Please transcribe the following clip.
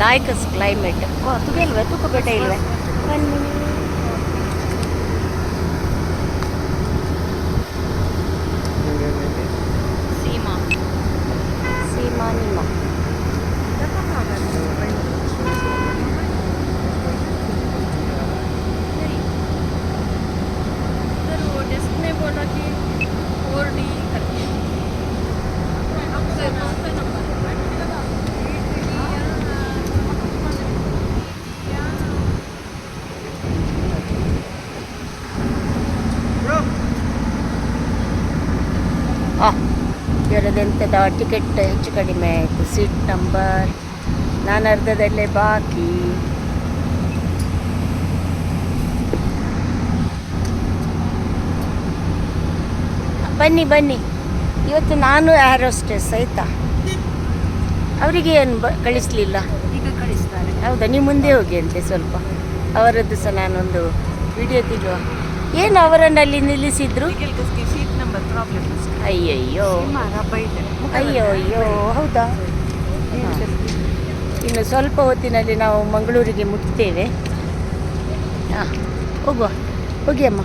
like us climate. ಓ ತುಗೆ ಇಲ್ವೇ ತೂಕ ಬೇಟ ಇಲ್ವೇ ಬನ್ನಿ. ಸೀಮಾ ಸೀಮಾ ನಿಮ್ಮ डेस्क ने बोला कि 4D करके ಇವರದೆಂಥದ ಟಿಕೆಟ್ ಹೆಚ್ಚು ಕಡಿಮೆ ಆಯಿತು. ಸೀಟ್ ನಂಬರ್ ನಾನು ಅರ್ಧದಲ್ಲೇ ಬಾಕಿ. ಬನ್ನಿ ಬನ್ನಿ, ಇವತ್ತು ನಾನು ಏರ್ ಹೋಸ್ಟೆಸ್ ಆಯಿತಾ. ಅವರಿಗೆ ಏನು ಕಳಿಸ್ಲಿಲ್ಲ, ಈಗ ಕಳಿಸ್ತಾರೆ. ಹೌದಾ, ನೀವು ಮುಂದೆ ಹೋಗಿ ಅಂತೆ ಸ್ವಲ್ಪ. ಅವರದ್ದು ಸಹ ನಾನೊಂದು ವಿಡಿಯೋ ತಿಳುವ. ಏನು ಅವರನ್ನು ಅಲ್ಲಿ ನಿಲ್ಲಿಸಿದ್ರು? Seat number problem. ಅಯ್ಯಯ್ಯೋ ಅಯ್ಯೋ ಅಯ್ಯೋ, ಹೌದಾ. ಇನ್ನು ಸ್ವಲ್ಪ ಹೊತ್ತಿನಲ್ಲಿ ನಾವು ಮಂಗಳೂರಿಗೆ ಮುಟ್ತೇವೆ. ಹಾಂ ಹೋಗುವ, ಹೋಗಿ ಅಮ್ಮ.